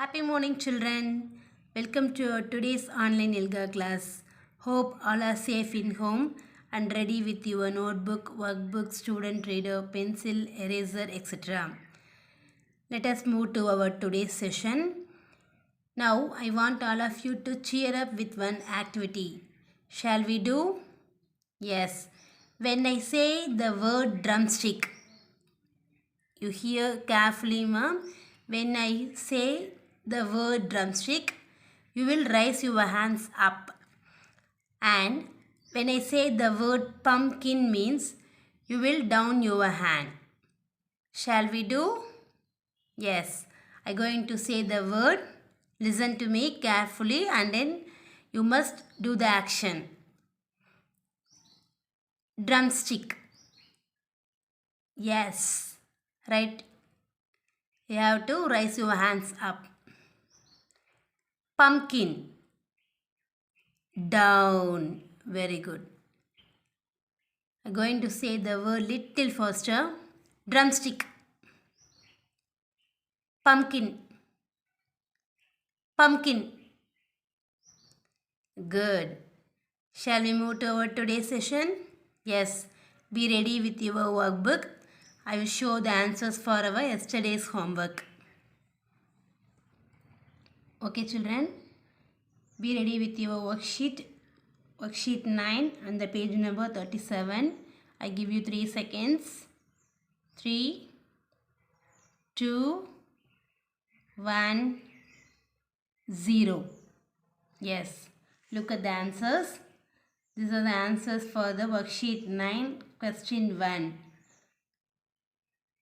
Happy morning, children. Welcome to today's online yoga class. Hope all are safe in home and ready with your notebook, workbook, student reader, pencil, eraser, etc. Let us move to our today's session. Now, I want all of you to cheer up with one activity. Shall we do? Yes. When I say the word drumstick, you hear carefully, ma'am. When I say the word drumstick, you will raise your hands up. And when I say the word pumpkin means, you will down your hand. Shall we do? Yes. I'm going to say the word. Listen to me carefully and then you must do the action. Drumstick. Yes. Right. You have to raise your hands up. Pumpkin. Down. Very good. I'm going to say the word little faster. Drumstick. Pumpkin. Pumpkin. Good. Shall we move to our today's session? Yes. Be ready with your workbook. I will show the answers for our yesterday's homework. Okay, children. Be ready with your worksheet. Worksheet 9 and the page number 37. I give you 3 seconds. 3, 2, 1, 0. Yes. Look at the answers. These are the answers for the worksheet 9, question 1.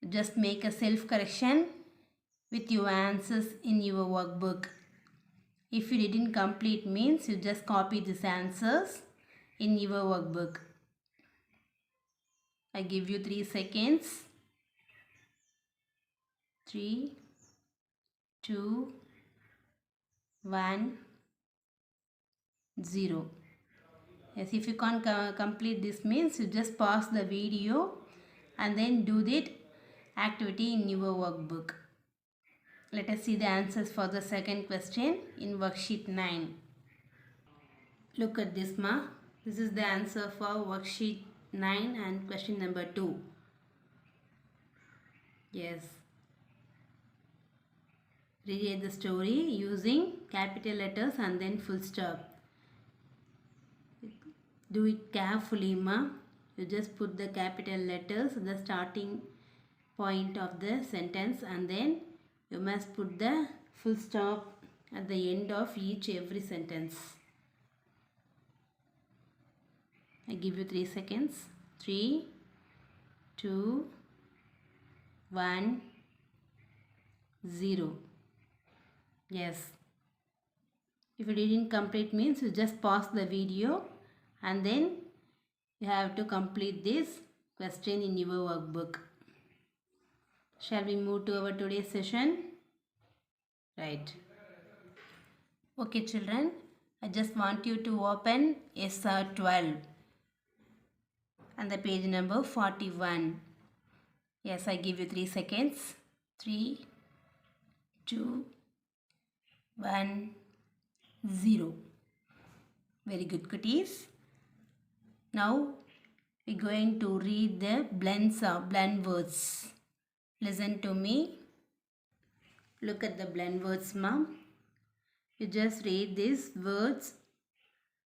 Just make a self-correction with your answers in your workbook. If you didn't complete means you just copy these answers in your workbook. I give you 3 seconds. 3, 2, 1, 0. Yes, if you can't complete this means you just pause the video and then do that activity in your workbook. Let us see the answers for the second question in worksheet 9. Look at this, ma. This is the answer for worksheet 9 and question number 2. Yes. Read the story using capital letters and then full stop. Do it carefully, ma. You just put the capital letters at the starting point of the sentence and then you must put the full stop at the end of every sentence. I give you 3 seconds. 3, 2, 1, 0. Yes. If you didn't complete means you just pause the video and then you have to complete this question in your workbook. Shall we move to our today's session? Right. Okay, children. I just want you to open SR 12 and the page number 41. Yes, I give you 3 seconds. 3, 2, 1, 0. Very good, cuties. Now we're going to read the blend words. Listen to me. Look at the blend words, ma'am. You just read these words,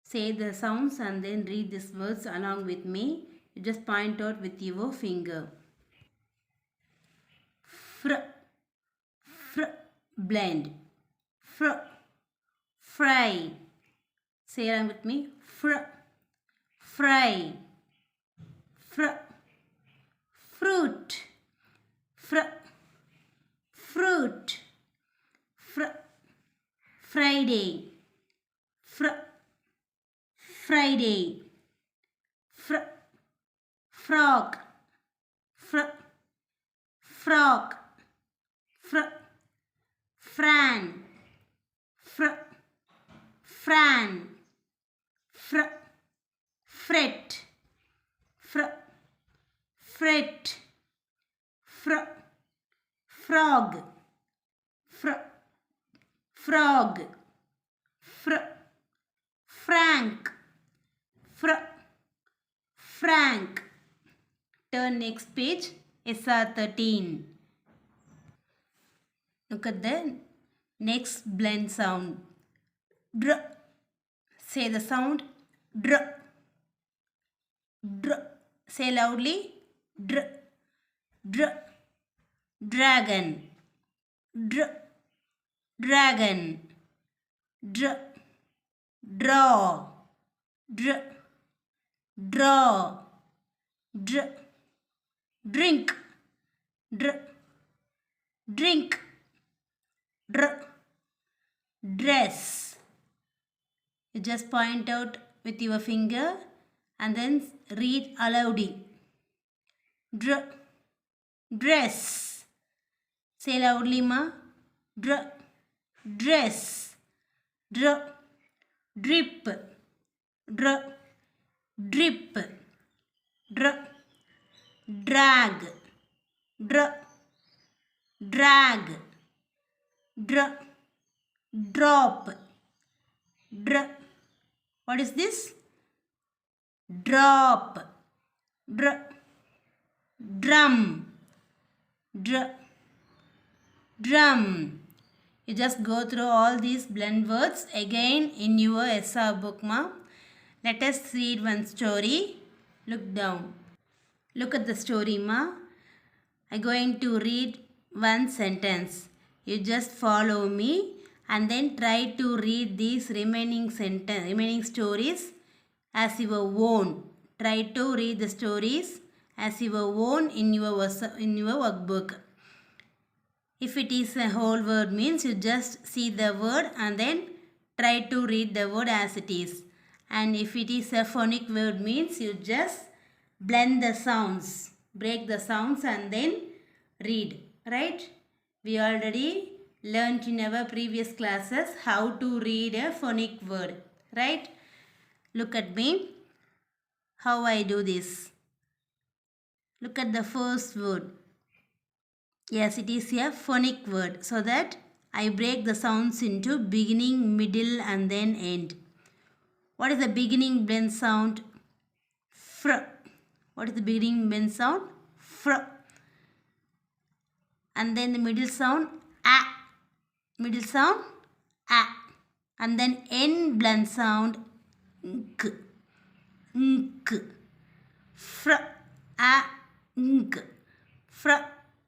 say the sounds and then read these words along with me. You just point out with your finger. Blend. Fry. Say along with me. Fry. Fruit. Fruit. Friday. Friday. Frog. Frog. Fran. Fran. Fret. Fret. Frog. frog, frank, frank. Turn next page, SR 13. Look at the next blend sound. Dr. Say the sound. Dr. Dr. Say loudly. Dr. Dr. Dragon. Dr. Dragon. Dr. Draw. Dr. Draw. Dr. Drink. Dr. Drink. Dr. Dress. You just point out with your finger and then read aloud. Dress. Say loudly, ma. Dress. Drip. Drip. Drag. Drag. Drop. What is this? Drop. Drum. Drum. You just go through all these blend words again in your SR book, ma. Let us read one story. Look down. Look at the story, ma. I'm going to read one sentence. You just follow me and then try to read these remaining stories as your own. Try to read the stories as your own in your workbook. If it is a whole word means you just see the word and then try to read the word as it is. And if it is a phonic word means you just blend the sounds, break the sounds and then read, right? We already learned in our previous classes how to read a phonic word, right? Look at me, how I do this. Look at the first word. Yes, it is a phonic word, so that I break the sounds into beginning, middle and then end. What is the beginning blend sound? Fr. What is the beginning blend sound? Fr. And then the middle sound? A. Middle sound? A. And then end blend sound? Nk. Nk. Fr. A. Nk. Fr.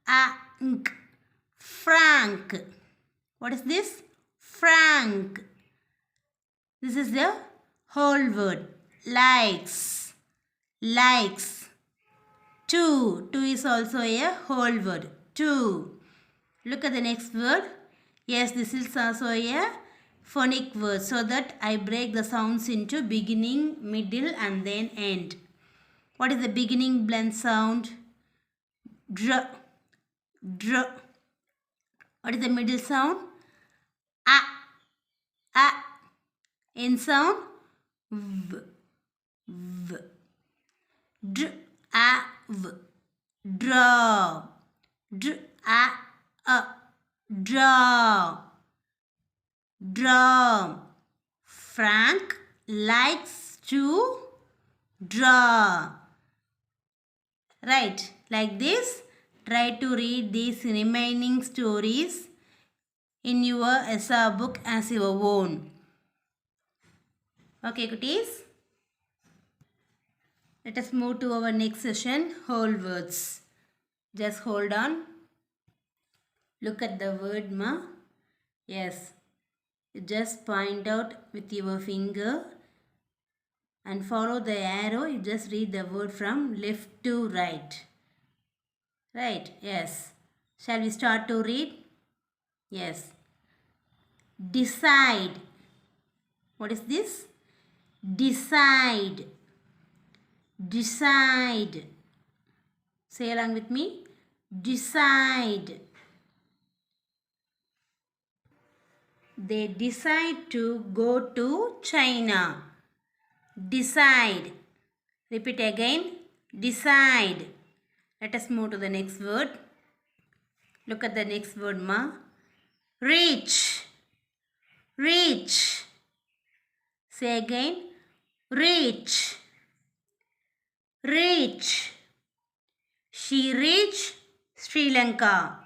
A. Nk. Frank. What is this? Frank. This is the whole word. Likes. Likes. Two. Two is also a whole word. Two. Look at the next word. Yes, this is also a phonic word, so that I break the sounds into beginning, middle and then end. What is the beginning blend sound? Dr. Dr. What is the middle sound? A. A. End sound? V. V. Dr. A. V. Draw. Dr. A. Draw. Draw. Frank likes to draw. Right, like this. Try to read these remaining stories in your SR book as your own. Okay, cuties. Let us move to our next session, whole words. Just hold on. Look at the word, ma. Yes. You just point out with your finger and follow the arrow. You just read the word from left to right. Right, yes. Shall we start to read? Yes. Decide. What is this? Decide. Decide. Say along with me. Decide. They decide to go to China. Decide. Repeat again. Decide. Let us move to the next word. Look at the next word, ma. Reach. reach. Say again, reach. Reach. She reached Sri Lanka.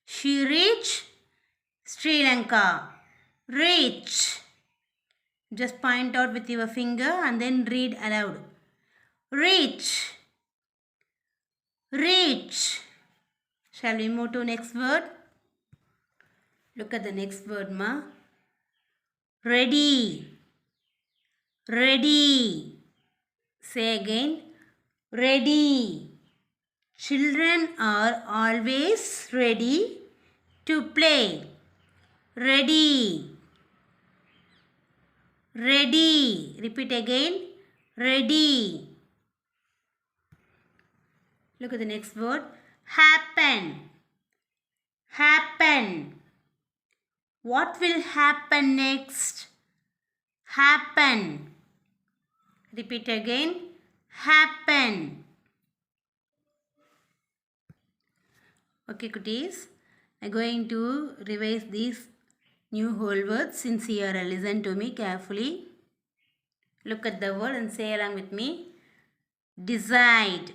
She reached Sri Lanka. Reach. Just point out with your finger and then read aloud. Reach. Reach. Shall we move to next word? Look at the next word, ma. Ready. Ready. Say again. Ready. Children are always ready to play. Ready. Ready. Repeat again. Ready. Look at the next word. Happen. Happen. What will happen next? Happen. Repeat again. Happen. Okay, cuties. I'm going to revise these new whole words. Sincere. Listen to me carefully. Look at the word and say along with me. Decide.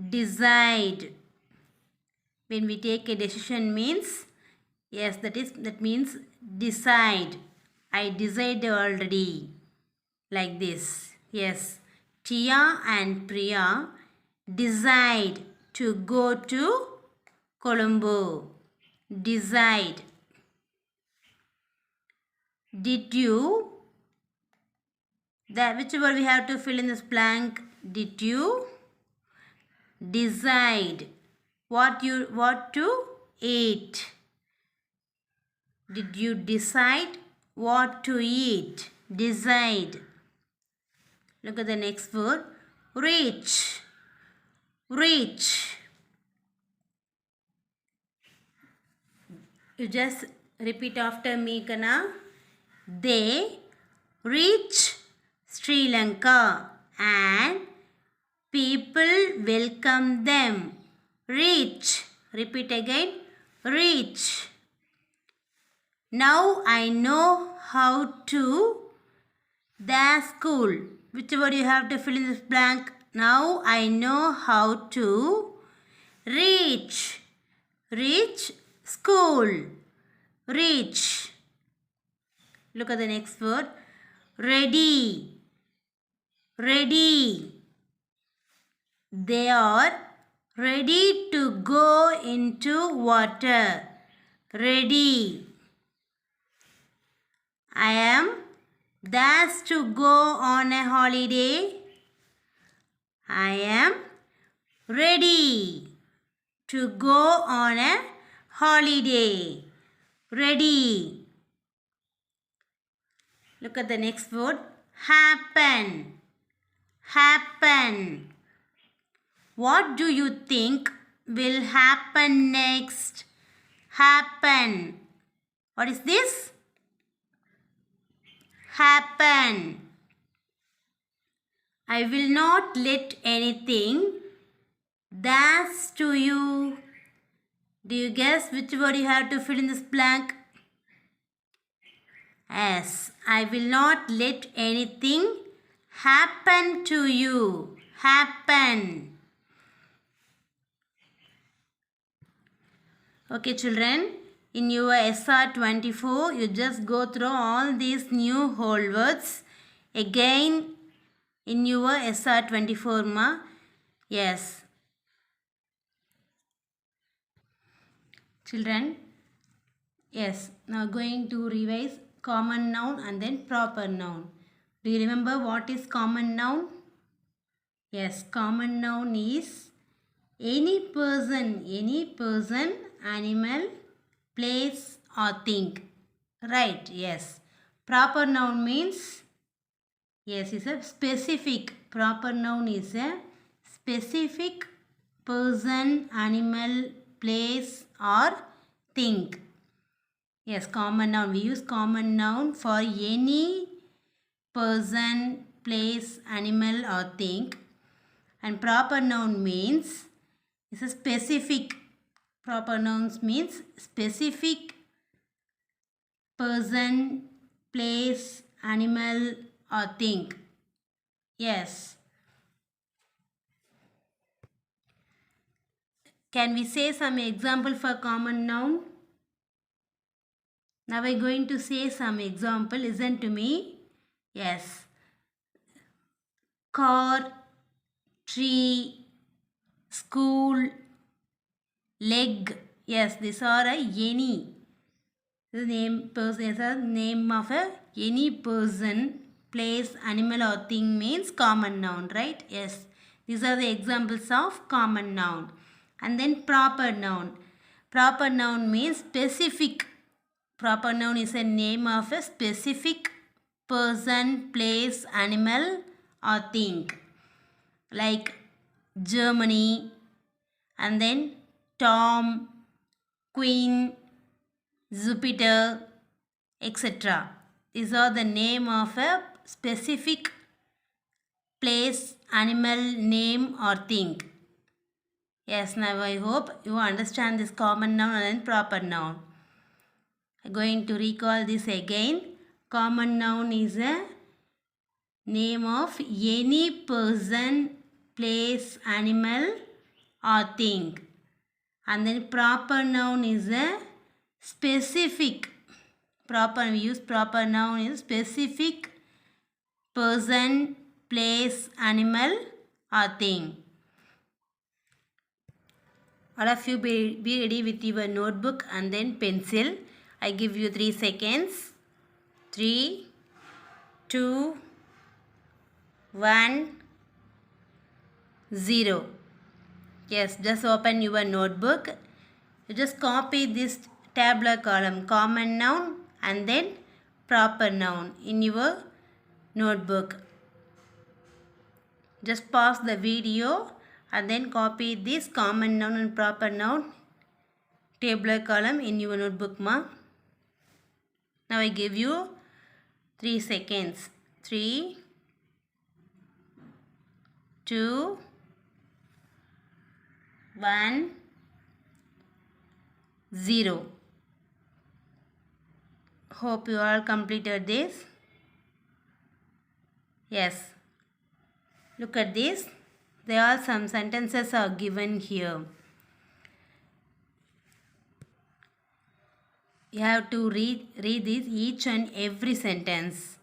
Decide. When we take a decision means, yes, that means decide. I decided already. Like this. Yes. Tia and Priya decide to go to Colombo. Decide. Did you? Which word we have to fill in this blank? Did you decide what to eat? Did you decide what to eat? Decide. Look at the next word. Reach. Reach. You just repeat after me, Kana. They reach Sri Lanka and people welcome them. Reach. Repeat again. Reach. Now I know how to the school. Which word you have to fill in this blank? Now I know how to reach. Reach school. Reach. Look at the next word. Ready. Ready. They are ready to go into water. Ready. I am thus to go on a holiday. I am ready to go on a holiday. Ready. Look at the next word. Happen. Happen. What do you think will happen next? Happen. What is this? Happen. I will not let anything dash to you. Do you guess which word you have to fill in this blank? Yes, I will not let anything happen to you. Happen. Okay, children. In your SR24, you just go through all these new whole words again in your SR24, ma. Yes. Children, yes, now going to revise common noun and then proper noun. Do you remember what is common noun? Yes, common noun is any person, animal, place or thing. Right, yes. Proper noun means, yes, is a specific. Proper noun is a specific person, animal, place or thing. Yes, common noun. We use common noun for any person, place, animal or thing. And proper noun means it's a specific. Proper nouns means specific person, place, animal or thing. Yes. Can we say some example for common noun? Now we're going to say some example. Listen to me. Yes. Car, tree, school, leg. Yes, these are any. The name person is a name of any person, place, animal or thing means common noun, right? Yes. These are the examples of common noun. And then proper noun. Proper noun means specific. Proper noun is a name of a specific person, place, animal or thing. Like Germany, and then Tom, Queen, Jupiter, etc. These are the name of a specific place, animal, name or thing. Yes, now I hope you understand this common noun and proper noun. I'm going to recall this again. Common noun is a name of any person, place, animal or thing. And then proper noun is a specific. We use proper noun is specific person, place, animal or thing. All of you be ready with your notebook and then pencil. I give you 3 seconds. 3, 2, 1, 0. Yes, just open your notebook. You just copy this tabular column, common noun and then proper noun in your notebook. Just pause the video and then copy this common noun and proper noun tabular column in your notebook, ma. Now I give you 3 seconds. 3, 2, 1, 0. Hope you all completed this. Yes. Look at this. There are some sentences are given here. You have to read this each and every sentence.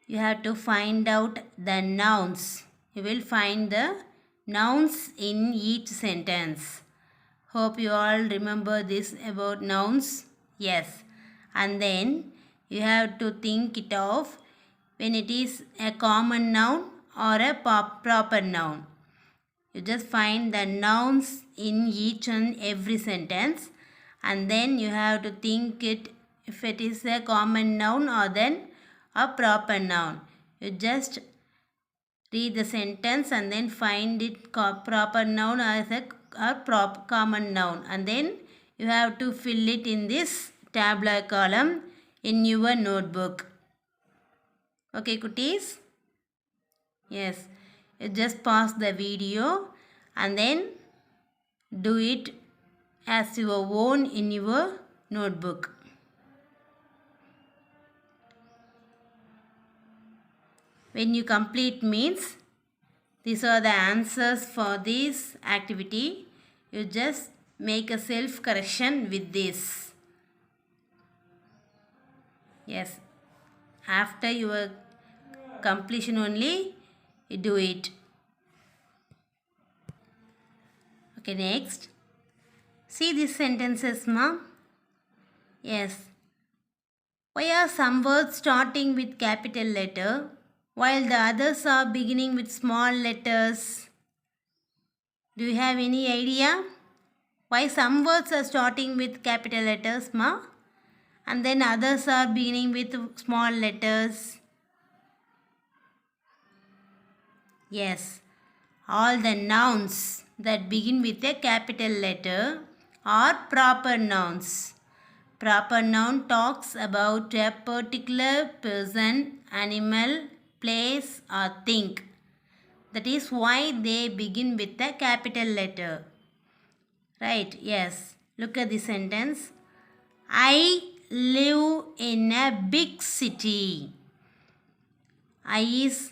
You have to find out the nouns. You will find the nouns in each sentence. Hope you all remember this about nouns. Yes. And then you have to think it of when it is a common noun or a proper noun. You just find the nouns in each and every sentence and then you have to think it if it is a common noun or then a proper noun. You just read the sentence and then find it proper noun as a common noun and then you have to fill it in this tabular column in your notebook. Okay, cuties? Yes. You just pause the video and then do it as your own in your notebook. When you complete means these are the answers for this activity. You just make a self correction with this. Yes. After your completion only you do it. Okay, next. See these sentences, ma? Yes. Why are some words starting with capital letter while the others are beginning with small letters? Do you have any idea? Why some words are starting with capital letters, ma? And then others are beginning with small letters? Yes. All the nouns that begin with a capital letter are proper nouns. Proper noun talks about a particular person, animal, place or thing. That is why they begin with a capital letter. Right? Yes. Look at the sentence. I live in a big city. I is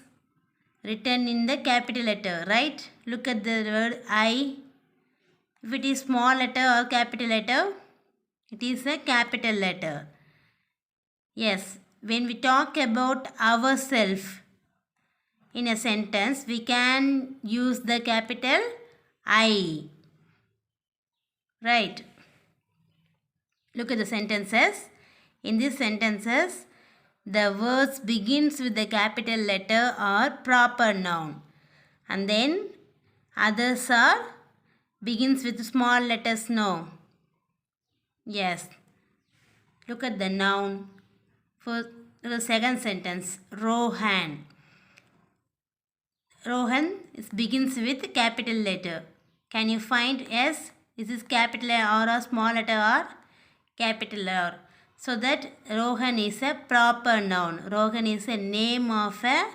written in the capital letter, right? Look at the word I. If it is small letter or capital letter, it is a capital letter. Yes, when we talk about ourselves in a sentence, we can use the capital I. Right. Look at the sentences. In these sentences, the words begins with the capital letter or proper noun. And then others are begins with small letters no. Yes. Look at the noun. For the second sentence, Rohan. Rohan begins with capital letter. Can you find S? Is this capital or a small letter or capital R? So that Rohan is a proper noun. Rohan is a name of a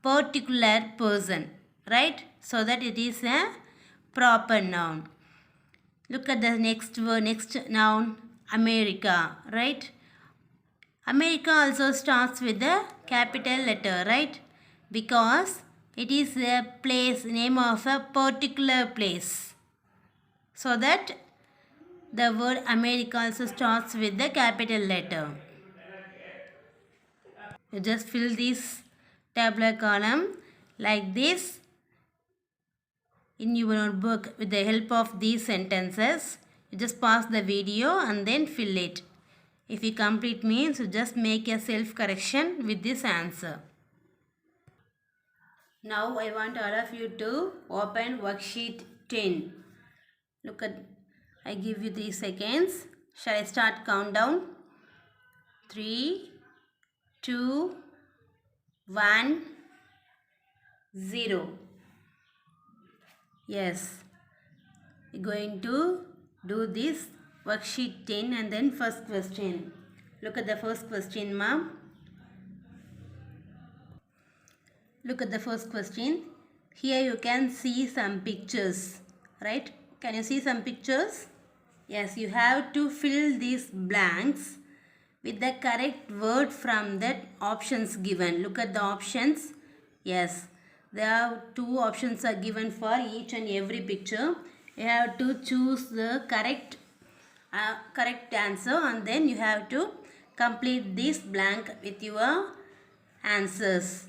particular person. Right? So that it is a proper noun. Look at the next word, next noun, America. Right? America also starts with the capital letter, right? Because it is a place, name of a particular place. So that the word America also starts with the capital letter. You just fill this tabular column like this in your notebook with the help of these sentences. You just pause the video and then fill it. If you complete means you just make a self-correction with this answer. Now I want all of you to open worksheet 10. Look at, I give you 3 seconds. Shall I start countdown? 3, 2, 1, 0. Yes, we're going to do this worksheet 10 and then first question. Look at the first question, ma'am. Look at the first question. Here you can see some pictures, right? Can you see some pictures? Yes, you have to fill these blanks with the correct word from the options given. Look at the options. Yes, there are 2 options are given for each and every picture. You have to choose the correct answer and then you have to complete this blank with your answers.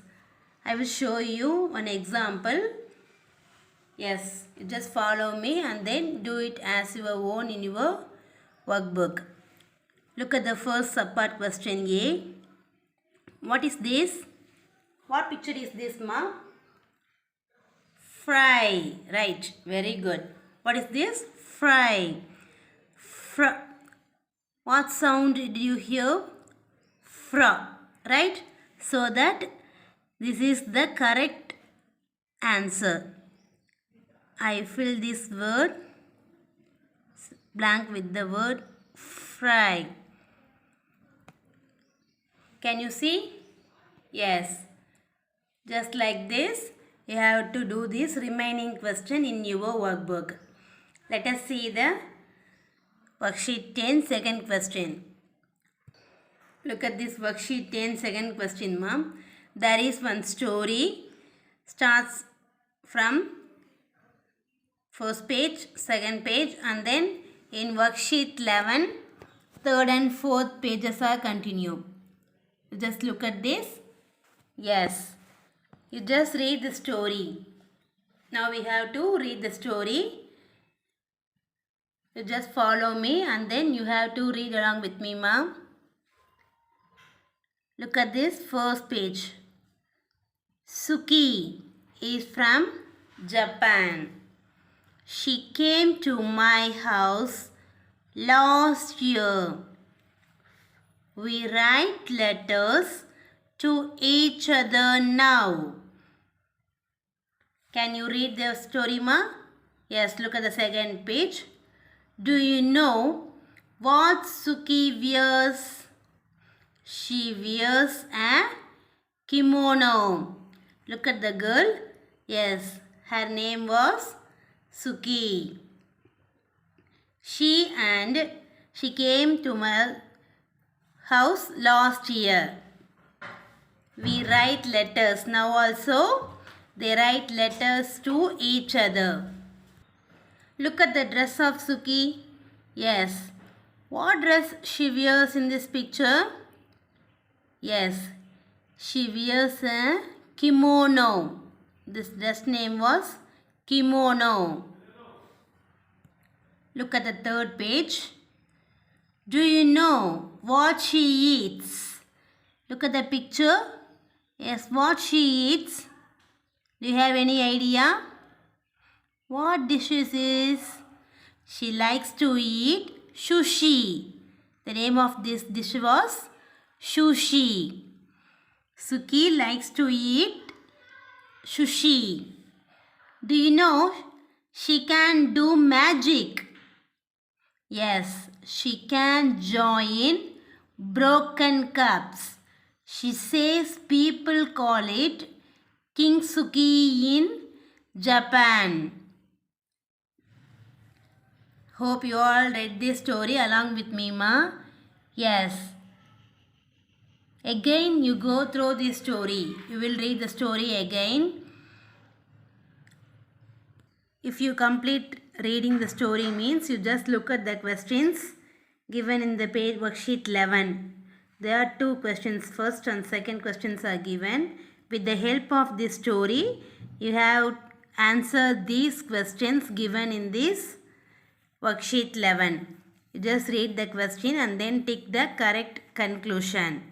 I will show you one example. Yes, you just follow me and then do it as your own in your workbook. Look at the first subpart question A. What is this? What picture is this, ma? Fry. Right, very good. What is this? Fry. What sound did you hear? Fra. Right? So that this is the correct answer. I fill this word blank with the word fry. Can you see? Yes. Just like this, you have to do this remaining question in your workbook. Let us see the worksheet 10 second question. Look at this worksheet 10 second question, ma'am. There is one story. Starts from first page, second page, and then in worksheet 11, third and fourth pages are continue. You just look at this. Yes. You just read the story. Now we have to read the story. You just follow me and then you have to read along with me, ma'am. Look at this first page. Suki is from Japan. She came to my house last year. We write letters to each other now. Can you read the story, ma? Yes, look at the second page. Do you know what Suki wears? She wears a kimono. Look at the girl. Yes, her name was Suki. She came to house last year. We write letters. Now also they write letters to each other. Look at the dress of Suki. Yes. What dress she wears in this picture? Yes. She wears a kimono. This dress name was kimono. Look at the third page. Do you know what she eats? Look at the picture. Yes, what she eats. Do you have any idea? What dishes is? She likes to eat sushi. The name of this dish was sushi. Suki likes to eat sushi. Do you know she can do magic? Yes, she can join broken cups. She says people call it kintsugi in Japan. Hope you all read this story along with me, ma. Yes. Again, you go through this story. You will read the story again. If you complete reading the story means you just look at the questions given in the page worksheet 11. There are two questions. First and second questions are given. With the help of this story, you have answered these questions given in this worksheet 11. You just read the question and then tick the correct conclusion.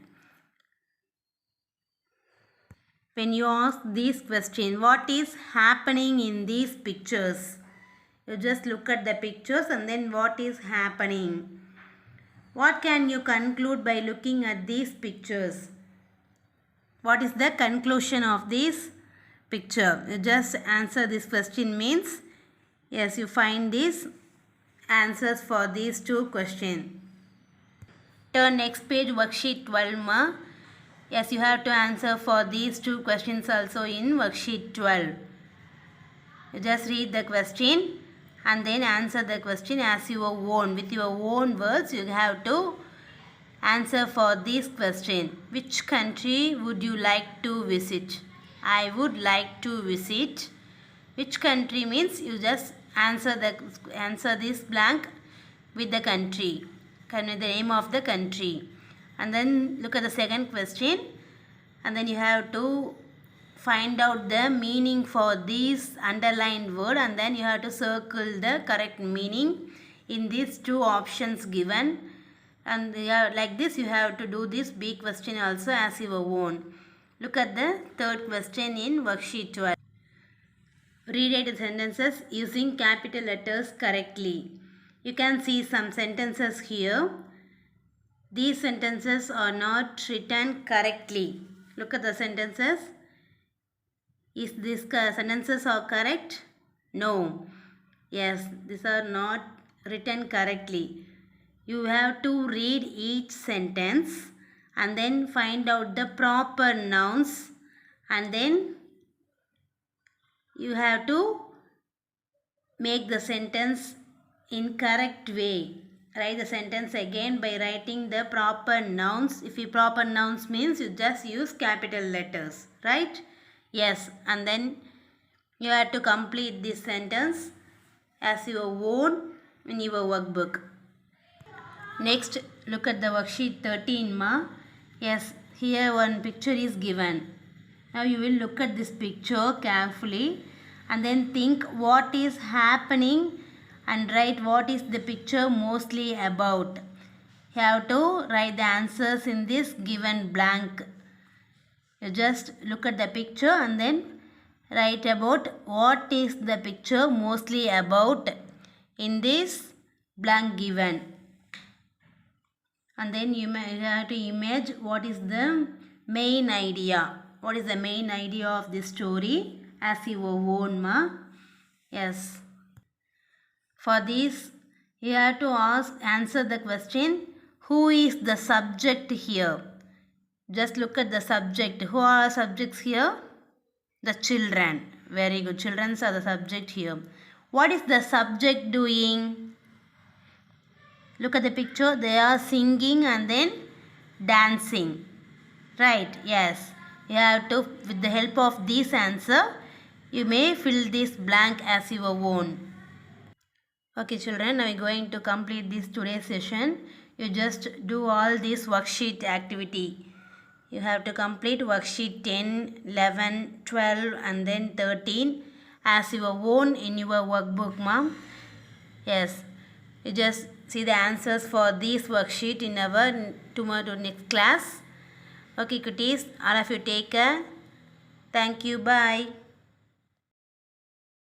When you ask this question, what is happening in these pictures? You just look at the pictures and then what is happening. What can you conclude by looking at these pictures? What is the conclusion of this picture? You just answer this question means, yes, you find these answers for these two questions. Turn next page, worksheet 12, ma. Yes, you have to answer for these two questions also in worksheet 12. You just read the question and then answer the question as your own. With your own words, you have to answer for this question. Which country would you like to visit? I would like to visit. Which country means you just answer this blank with the country. With the name of the country. And then look at the second question. And then you have to find out the meaning for this underlined word and then you have to circle the correct meaning in these two options given. And like this you have to do this B question also as your own. Look at the third question in worksheet 12. Rewrite the sentences using capital letters correctly. You can see some sentences here. These sentences are not written correctly. Look at the sentences. Is these sentences are correct? No. Yes, these are not written correctly. You have to read each sentence and then find out the proper nouns and then you have to make the sentence in correct way. Write the sentence again by writing the proper nouns. If you proper nouns means you just use capital letters, right? Yes, and then you have to complete this sentence as your own in your workbook. Next, look at the worksheet 13, ma. Yes, here one picture is given. Now you will look at this picture carefully and then think what is happening and write what is the picture mostly about. You have to write the answers in this given blank. You just look at the picture and then write about what is the picture mostly about in this blank given. And then you have to imagine what is the main idea. What is the main idea of this story as your own, ma? Yes. For this, you have to answer the question, who is the subject here? Just look at the subject. Who are subjects here? The children. Very good. Children are the subject here. What is the subject doing? Look at the picture. They are singing and then dancing. Right, yes. You have to, with the help of this answer, you may fill this blank as your own. Okay children, now we're going to complete this today's session. You just do all this worksheet activity. You have to complete worksheet 10, 11, 12 and then 13 as your own in your workbook, mom. Yes, you just see the answers for this worksheet in our tomorrow next class. Okay, cuties, all of you take care. Thank you. Bye.